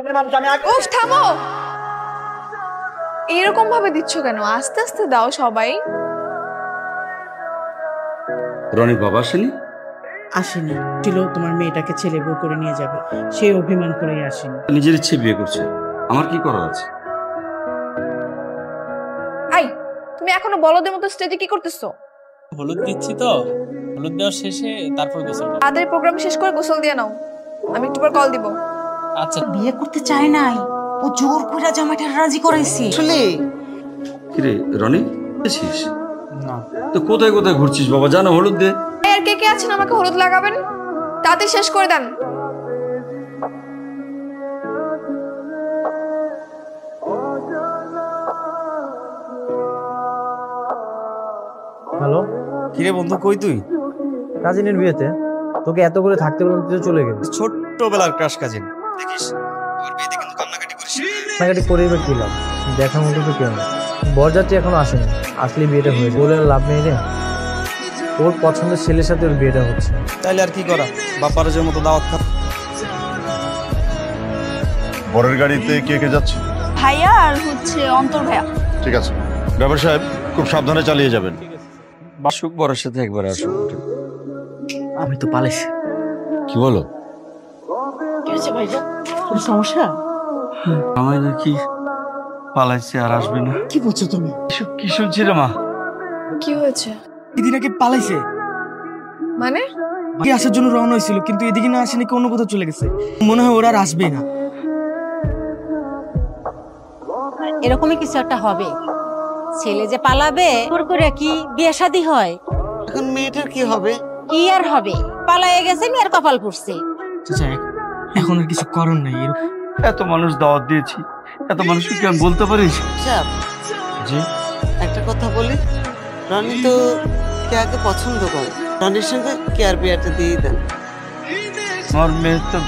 উফ থামো, এরকম ভাবে দিচ্ছ কেন? আস্তে আস্তে দাও সবাই। রনির বাবা আসেনি? আসেনি, ছিল তোমার মেয়েটাকে ছেলে বউ করে নিয়ে যাবে, সে অভিমান করেই আসেনি। নিজের ইচ্ছে বিয়ে করছে, আমার কি করার আছে? আই, তুমি এখনো বলদের মতো স্টেজে কি করতেছো? হলুদ দিচ্ছি তো, হলুদ দেওয়ার শেষে তারপর গোসল করব। তাদের প্রোগ্রাম শেষ করে গোসল দিয়ে নাও, আমি একটু পর কল দিব। আচ্ছা। বিয়ে করতে চায় নাই, ও জোর করে জামাইটা রাজি করাইছে। আসলে কিরে রনি, এসেছিস? না তো কোথায় কোথায় ঘুরছিস বাবা? জানো হলুদ দে। আর কে কে আছেন আমাকে হলুদ লাগাবেন? তাতে শেষ করে দেন। হ্যালো, কিরে বন্ধু, কই তুই? কাজিনের বিয়েতে। তোকে এত করে থাকতে বললাম, তুই তো চলে গেলি। ছোট্টবেলার ক্রাশ কাজিন, দেখিস আমার বিয়েতে কিন্তু কান্নাকাটি করিস। কান্নাকাটি করে এবার কি লাভ? দেখার মতো তো কেউ নেই। বরযাত্রী এখনো আসেনি, আসলে বিয়েটা হয়েছে বলে লাভ নেই রে। ওর পছন্দের ছেলের সাথে ওর বিয়েটা হচ্ছে। তাইলে আর কি করা, বাপ্পারাজের মতো দাওয়াত খা। বরের গাড়িতে কে কে যাচ্ছে? ভাইয়া আর হচ্ছে অন্তর ভাইয়া। ঠিক আছে, ড্রাইভার সাহেব খুব সাবধানে চালিয়ে যাবেন। বাসুক বরের সাথে একবার আসুক। আমি তো পালাইছি। কি বলো? কি হয়েছে ভাইয়া, কোনো সমস্যা? আমায় নাকি পালাইছে আর আসবে না? কি বলছো তুমি? কি শুনছি রে মা? কি হয়েছে? দিদি নাকি পালাইছে, মানে? কি আসার জন্য রওনা হয়েছিল, কিন্তু এদিকে না আসে নাকি অন্য কোথাও চলে গেছে। মনে হয় ওরা আর আসবেই না। এরকমই কিছু একটা হবে। ছেলে যে পালাবে ওর করে কি বিয়ে শাদী হয়? এখন মেয়েটার কি হবে? কি আর হবে, পালায়ে গেছে, মেয়ের কপাল পড়ছে। এখন আর কিছু করার নাই। এত মানুষ দাওয়াত দিয়েছি, এত মানুষকে কি আমি বলতে পারিস? জি, একটা কথা বলি, রনি তো কেয়াকে পছন্দ করে, রনির সঙ্গে কেয়ার বিয়েটা দিয়ে দেন। আমার মেয়ে তো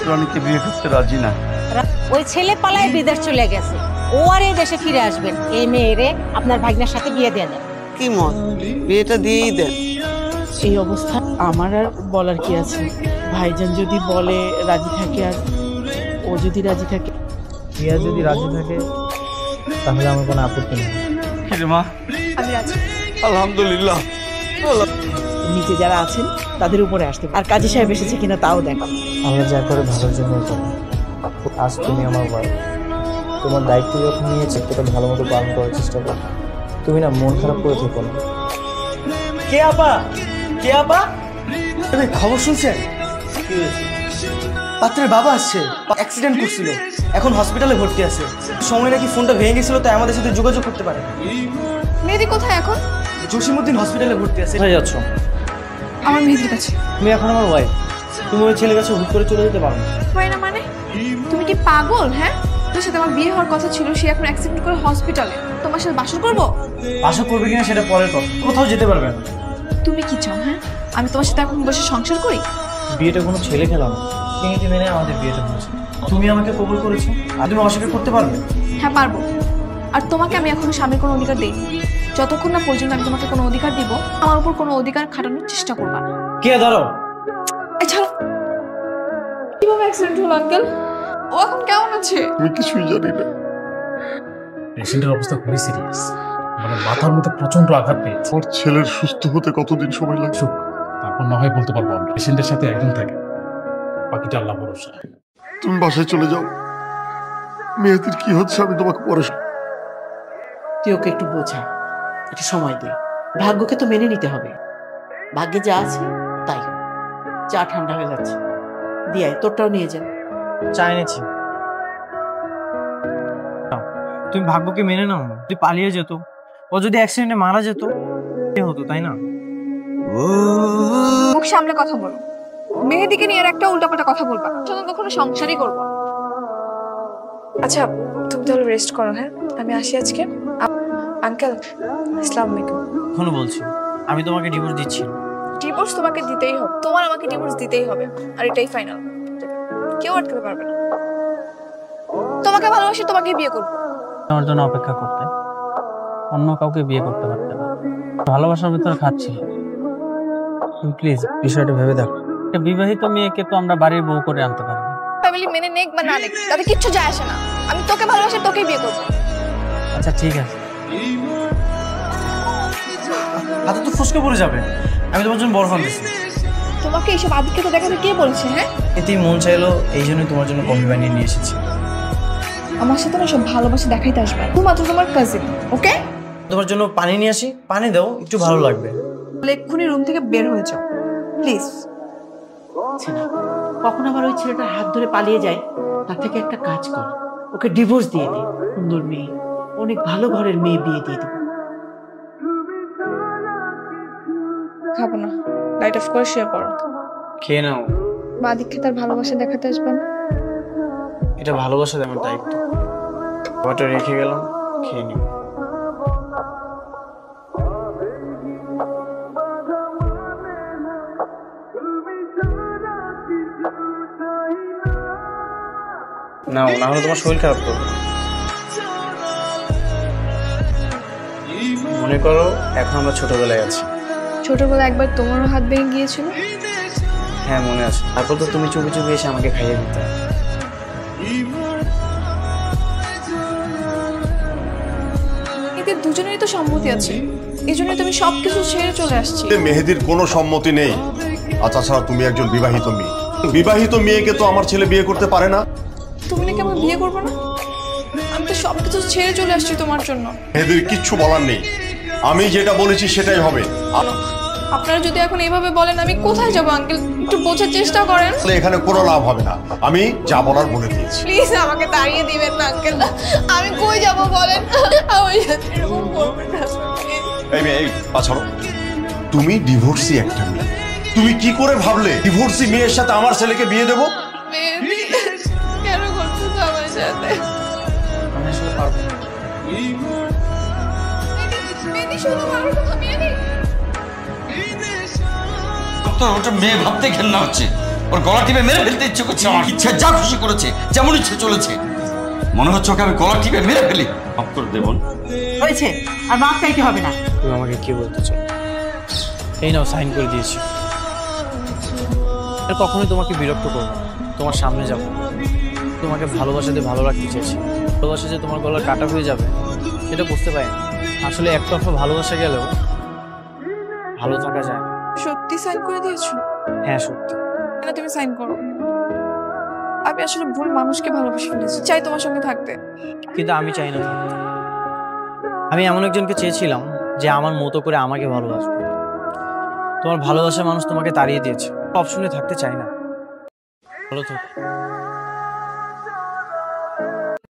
রনিকে বিয়ে করতে রাজি না। ওই ছেলে পালায় বিদেশ চলে গেছে, ও আর এই দেশে ফিরে আসবেন। এই মেয়েরে আপনার ভাগ্নের সাথে বিয়ে দিয়ে দেন। কি মত, বিয়েটা দিয়েই দেন। এই অবস্থা আমার আর বলার কি আছে? ভাইজান যদি বলে রাজি থাকে, আর ও যদি রাজি থাকে, প্রিয়া যদি রাজি থাকে তাহলে আমার কোনো আপত্তি নেই। কি রে মা? আমি রাজি। আলহামদুলিল্লাহ। নিচে যারা আছেন তাদের উপরে আসতে, আর কাজী সাহেব এসেছে কিনা তাও দেখো। আমরা যা করে ভালোর জন্য করি। আজ তুমি আমার ওয়াইফ, তোমার দায়িত্ব যখন নিয়েছে সেটা ভালো মতো পালন করার চেষ্টা করো। তুমি না মন খারাপ করে থেকো না। কে আপা, কে আপা, খবর শুনছেন? পাত্রের বাবা আসছে, অ্যাক্সিডেন্ট করছিল, এখন হসপিটালে ভর্তি আছে। সময় নাকি ফোনটা ভেঙে গেছিল, তাই আমাদের সাথে যোগাযোগ করতে পারে। মেহেদি কোথায় এখন? জসিমউদ্দিন হসপিটালে ভর্তি আছে। কোথায় যাচ্ছ? আমার মেহেদির কাছে। তুমি এখন আমার ওয়াইফ, তুমি ওই ছেলের কাছে হুট করে চলে যেতে পারো না। হয় না মানে? তুমি কি পাগল? হ্যাঁ, তোর সাথে আমার বিয়ে হওয়ার কথা ছিল, সে এখন অ্যাক্সিডেন্ট করে হসপিটালে। তোমার সাথে বাসর করবো? আশা করবে কিনা সেটা পরের কথা, কোথাও যেতে পারবে না। তুমি কি চাও? হ্যাঁ, আমি তোমার সাথে এখন বসে সংসার করি? বিয়েটা কোনো ছেলে খেলা না, ইংরেজি মেনে আমাদের বিয়েটা হয়েছে। তুমি আমাকে কবুল করেছো, আর তুমি অস্বীকার করতে পারবে? হ্যাঁ পারবো। আর তোমাকে আমি এখনো স্বামীর কোনো অধিকার দিই। যতক্ষণ না পর্যন্ত আমি তোমাকে কোনো অধিকার দিব, আমার উপর কোনো অধিকার খাটানোর চেষ্টা করবা না। কে ধরো? এই ছাড়ো। কিভাবে অ্যাক্সিডেন্ট হলো আঙ্কেল? ও এখন কেমন আছে? আমি কিছুই জানি না। পেশেন্টের অবস্থা খুবই সিরিয়াস, মানে মাথার মধ্যে প্রচন্ড আঘাত পেয়েছে। ওর ছেলের সুস্থ হতে কতদিন সময় লাগবে? তারপর না হয় বলতে পারবো আমরা। পেশেন্টের সাথে একজন থাকে, বাকিটা আল্লাহ ভরসা। তুমি বাসায় চলে যাও, মেয়েদের কি হচ্ছে আমি তোমাকে পরে। তুই ওকে একটু বোঝা, একটু সময় দে। ভাগ্যকে তো মেনে নিতে হবে, ভাগ্যে যা আছে তাই। চা ঠান্ডা হয়ে যাচ্ছে, দিয়ে তোরটাও নিয়ে যা। চা এনেছি। তুমি ভাগ্যকে মেনে নাও, যদি পালিয়ে যেত, ও যদি অ্যাক্সিডেন্টে মারা যেত, কি হতো, তাই না? মুখ সামলে কথা বলো। মেহেদিকে নিয়ে আর একটা উল্টাপাল্টা কথা বলবা, সঙ্গে কখনো সংসারই করবো। আচ্ছা তুমি তাহলে রেস্ট করো। হ্যাঁ, আমি আসি আজকে। আঙ্কেল আসসালামু আলাইকুম। এখনো বলছি আমি তোমাকে ডিভোর্স দিচ্ছি। ডিভোর্স তোমাকে দিতেই হবে, তোমার আমাকে ডিভোর্স দিতেই হবে, আর এটাই ফাইনাল। কেউ আটকাতে পারবে না। তোমাকে ভালোবাসি, তোমাকে বিয়ে করবো। আমার জন্য অপেক্ষা করতে, অন্য কাউকে বিয়ে করতে পারতে না। ভালোবাসার ভিতরে খাচ্ছিল। প্লিজ বিষয়টা ভেবে দেখো। একটা বিবাহিত মেয়েকে তো আমরা বাড়ির বউ করে আনতে পারি না। ফ্যামিলি মেনে নেক বা না নেক তাতে কিচ্ছু যায় আসে না। আমি তোকে ভালোবাসি, তোকেই বিয়ে করবো। আচ্ছা ঠিক আছে, হাতে তো ফুসকে পড়ে যাবে। আমি তোমার জন্য বরফ আনতেছি। তোমাকে এইসব আদিক্ষেতা দেখাতে কে বলেছে? হ্যাঁ, এতেই মন চাইলো, এই জন্যই তোমার জন্য কফি বানিয়ে নিয়ে এসেছি। আমার সাথে না সব ভালোবাসা দেখাইতে আসবে, শুধুমাত্র তোমার কাজিন। ওকে, তোমার জন্য পানি নিয়ে আসি, পানি দাও, একটু ভালো লাগবে। এক্ষুনি রুম থেকে বের হয়ে যাও প্লিজ। কখন আবার ওই ছেলেটার হাত ধরে পালিয়ে যায়, তার থেকে একটা কাজ কর, ওকে ডিভোর্স দিয়ে দে। সুন্দর মেয়ে, অনেক ভালো ঘরের মেয়ে বিয়ে দিয়ে দেবে। খাবো না, লাইট অফ করে শুয়ে পড়ো। খেয়ে নাও। বা আদিক্ষেতার ভালোবাসা দেখাতে আসবে না। এটা ভালোবাসা আমার দায়িত্ব। খাবারটা রেখে গেলাম, খেয়ে নিও। নাও, না হলে তোমার শরীর খারাপ করবে। মনে করো এখন আমরা ছোটবেলায় আছি। ছোটবেলায় একবার তোমারও হাত ভেঙে গিয়েছিল। হ্যাঁ মনে আছে। তারপর তো তুমি চুপি চুপি এসে আমাকে খাইয়ে দিতে। এদের দুজনেরই তো সম্মতি আছে, এই জন্যই তুমি সবকিছু ছেড়ে চলে আসছি। মেহেদির কোনো সম্মতি নেই। আর তাছাড়া তুমি একজন বিবাহিত মেয়ে, বিবাহিত মেয়েকে তো আমার ছেলে বিয়ে করতে পারে না। তুমি নাকি আমাকে বিয়ে করবে না? আমি তো সবকিছু ছেড়ে চলে আসছি তোমার জন্য। মেহেদির কিচ্ছু বলার নেই, আমি যেটা বলেছি সেটাই হবে। আপনারা যদি এখন এইভাবে বলেন আমি কোথায় যাবো আঙ্কেল, একটু বোঝার চেষ্টা করেন। এখানে কোনো লাভ হবে না, আমি যা বলার বলে দিয়েছি। প্লিজ আমাকে তাড়িয়ে দিবেন না আঙ্কেল, আমি কই যাব বলেন। আমি এরকম করবেন না। এই মেয়ে, এই পা ছাড়ো। তুমি ডিভোর্সি একটা মেয়ে, তুমি কি করে ভাবলে ডিভোর্সি মেয়ের সাথে আমার ছেলেকে বিয়ে দেবো? কেন করছো আমার সাথে? আমি আসলে পারবো না। ওটা মেয়ে ভাবতে ঘেন্না হচ্ছে, ওর গলা টিপে মেরে ফেলতে ইচ্ছে করছে। আমার ইচ্ছা যা খুশি করেছে, যেমন ইচ্ছে চলেছে। মনে হচ্ছে ওকে আমি গলা টিপে মেরে ফেলি। মাফ করে দেবন। হয়েছে, আর মাপ চাইতে হবে না। তুমি আমাকে কি বলতে চাও? এই নাও, সাইন করে দিয়েছি। আর কখনোই তোমাকে বিরক্ত করবো না, তোমার সামনে যাবো। তোমাকে ভালোবাসাতে ভালো রাখতে চেয়েছি। ভালোবাসা যে তোমার গলার কাটা হয়ে যাবে সেটা বুঝতে পারিনি। আসলে একতরফা ভালোবাসা গেলেও ভালো থাকা যায়। সত্যি সাইন করে দিয়েছো? হ্যাঁ সত্যি। কেন তুমি সাইন করো? আমি আসলে ভুল মানুষকে ভালোবেসে ফেলেছি, চাই তোমার সঙ্গে থাকতে। কিন্তু আমি চাই না থাকতে। আমি এমন একজনকে চেয়েছিলাম যে আমার মতো করে আমাকে ভালোবাসবে। তোমার ভালোবাসার মানুষ তোমাকে তাড়িয়ে দিয়েছে, অপশনে থাকতে চাই না। ভালো থাকো।